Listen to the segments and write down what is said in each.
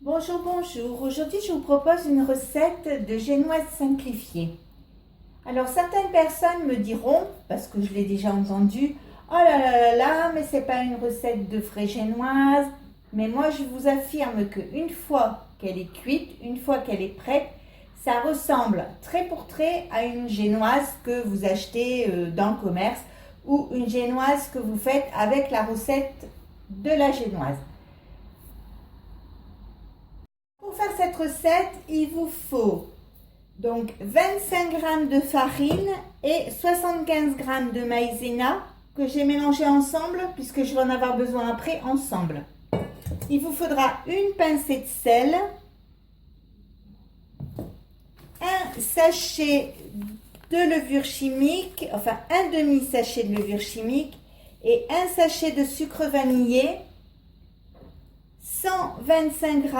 Bonjour, bonjour. Aujourd'hui, je vous propose une recette de génoise simplifiée. Alors, certaines personnes me diront, parce que je l'ai déjà entendu, oh là là là là, mais c'est pas une recette de frais génoise. Mais moi, je vous affirme qu'une fois qu'elle est cuite, une fois qu'elle est prête, ça ressemble trait pour trait à une génoise que vous achetez dans le commerce ou une génoise que vous faites avec la recette de la génoise. Pour faire cette recette, il vous faut donc 25 g de farine et 75 g de maïzena que j'ai mélangé ensemble puisque je vais en avoir besoin après ensemble. Il vous faudra une pincée de sel, un sachet de levure chimique, enfin un demi-sachet de levure chimique et un sachet de sucre vanillé, 125 g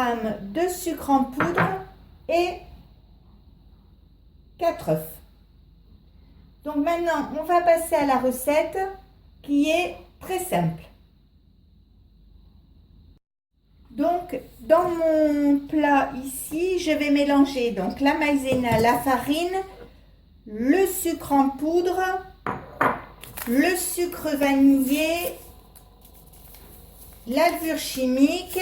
de sucre en poudre et 4 œufs. Donc maintenant, on va passer à la recette qui est très simple. Donc, dans mon plat ici, je vais mélanger donc la maïzena, la farine, le sucre en poudre, le sucre vanillé, la levure chimique,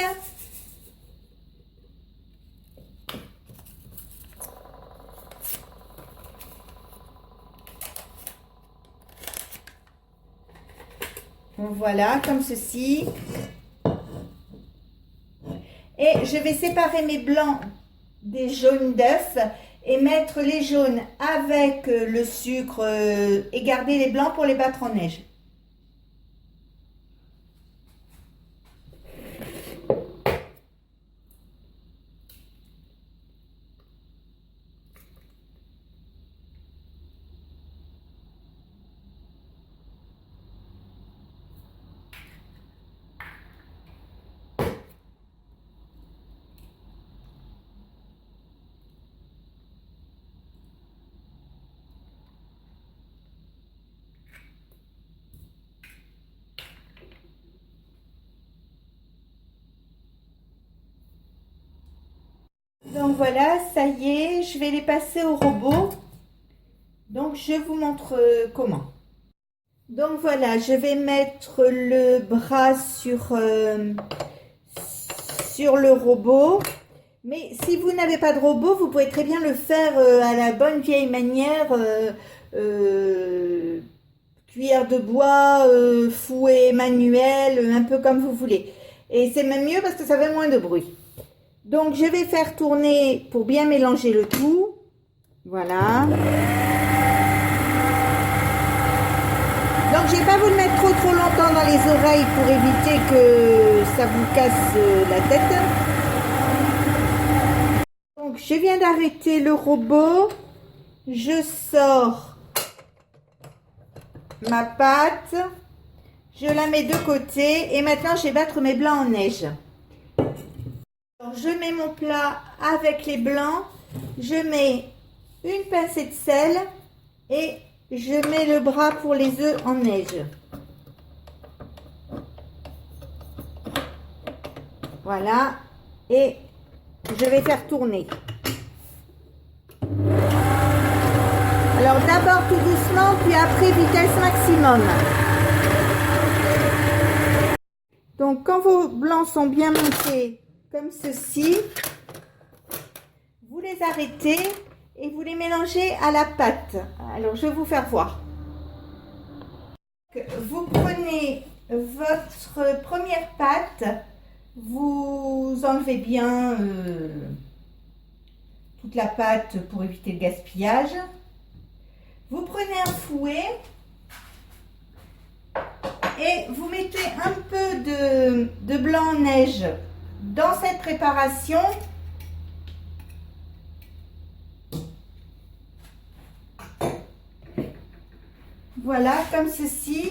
voilà, comme ceci. Et je vais séparer mes blancs des jaunes d'œufs et mettre les jaunes avec le sucre et garder les blancs pour les battre en neige. Donc voilà, ça y est, je vais les passer au robot. Donc je vous montre comment. Donc voilà, je vais mettre le bras sur le robot. Mais si vous n'avez pas de robot, vous pouvez très bien le faire à la bonne vieille manière, cuillère de bois, fouet manuel, un peu comme vous voulez. Et c'est même mieux parce que ça fait moins de bruit. Donc je vais faire tourner pour bien mélanger le tout. Voilà. Donc je vais pas vous le mettre trop longtemps dans les oreilles pour éviter que ça vous casse la tête. Donc je viens d'arrêter le robot. Je sors ma pâte. Je la mets de côté et maintenant je vais battre mes blancs en neige. Je mets mon plat avec les blancs, je mets une pincée de sel et je mets le bras pour les œufs en neige. Voilà, et je vais faire tourner. Alors d'abord tout doucement, puis après vitesse maximum. Donc quand vos blancs sont bien montés, comme ceci, vous les arrêtez et vous les mélangez à la pâte. Alors je vais vous faire voir. Vous prenez votre première pâte, vous enlevez bien toute la pâte pour éviter le gaspillage. Vous prenez un fouet et vous mettez un peu de blanc en neige dans cette préparation. Voilà, comme ceci,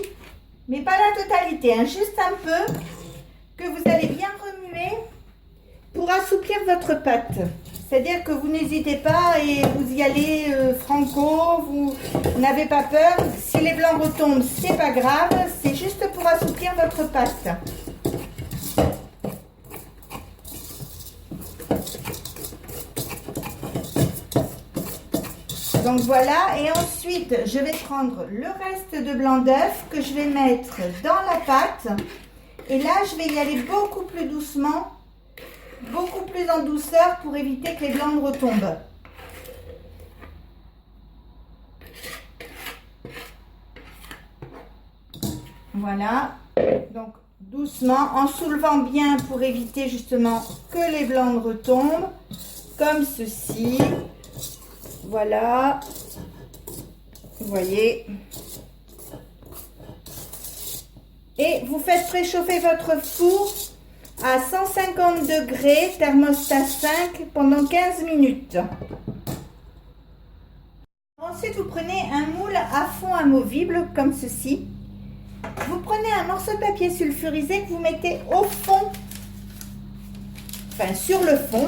mais pas la totalité, hein, juste un peu, que vous allez bien remuer pour assouplir votre pâte. C'est-à-dire que vous n'hésitez pas et vous y allez franco, vous n'avez pas peur. Si les blancs retombent, c'est pas grave, c'est juste pour assouplir votre pâte. Donc voilà, et ensuite je vais prendre le reste de blanc d'œuf que je vais mettre dans la pâte. Et là, je vais y aller beaucoup plus doucement, beaucoup plus en douceur pour éviter que les blancs ne retombent. Voilà, donc doucement, en soulevant bien pour éviter justement que les blancs ne retombent, comme ceci. Voilà, vous voyez. Et vous faites préchauffer votre four à 150 degrés, thermostat 5, pendant 15 minutes. Ensuite, vous prenez un moule à fond amovible, comme ceci. Vous prenez un morceau de papier sulfurisé que vous mettez au fond, enfin sur le fond,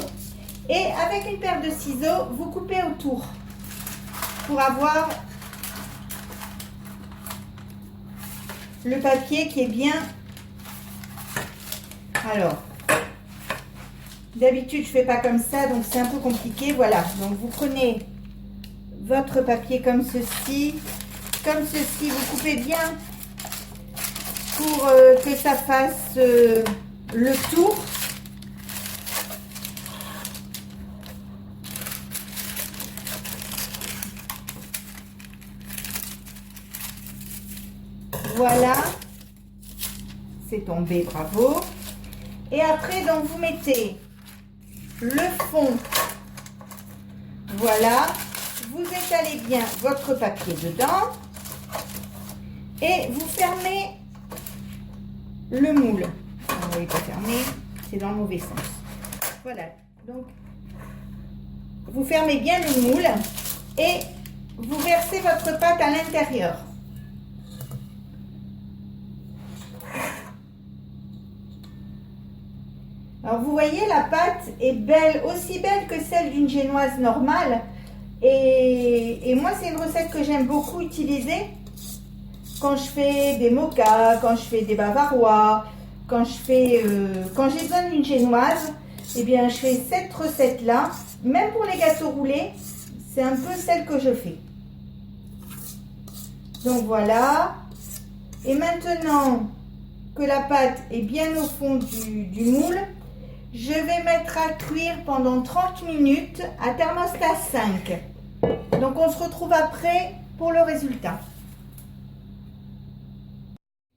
et avec une paire de ciseaux, vous coupez autour pour avoir le papier qui est bien. Alors, d'habitude je fais pas comme ça, donc c'est un peu compliqué. Voilà, donc vous prenez votre papier comme ceci, vous coupez bien pour que ça fasse le tour. Voilà, c'est tombé, bravo. Et après, donc, vous mettez le fond, voilà, vous étalez bien votre papier dedans et vous fermez le moule. Vous ne voyez pas fermer, c'est dans le mauvais sens. Voilà, donc, vous fermez bien le moule et vous versez votre pâte à l'intérieur. Alors vous voyez, la pâte est belle, aussi belle que celle d'une génoise normale. Et moi, c'est une recette que j'aime beaucoup utiliser quand je fais des mochas, quand je fais des bavarois, quand j'ai besoin d'une génoise. Eh bien, je fais cette recette-là. Même pour les gâteaux roulés, c'est un peu celle que je fais. Donc voilà. Et maintenant que la pâte est bien au fond du moule, je vais mettre à cuire pendant 30 minutes à thermostat 5. Donc on se retrouve après pour le résultat.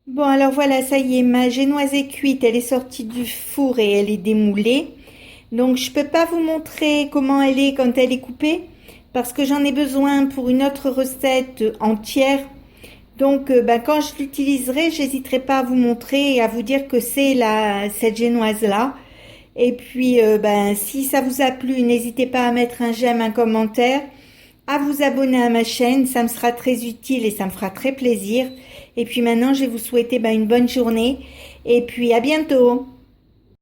Bon, alors voilà, ça y est, ma génoise est cuite, elle est sortie du four et elle est démoulée. Donc je peux pas vous montrer comment elle est quand elle est coupée parce que j'en ai besoin pour une autre recette entière. Donc quand je l'utiliserai, j'hésiterai pas à vous montrer et à vous dire que c'est cette génoise là. Et puis, si ça vous a plu, n'hésitez pas à mettre un j'aime, un commentaire, à vous abonner à ma chaîne, ça me sera très utile et ça me fera très plaisir. Et puis maintenant, je vais vous souhaiter une bonne journée et puis à bientôt.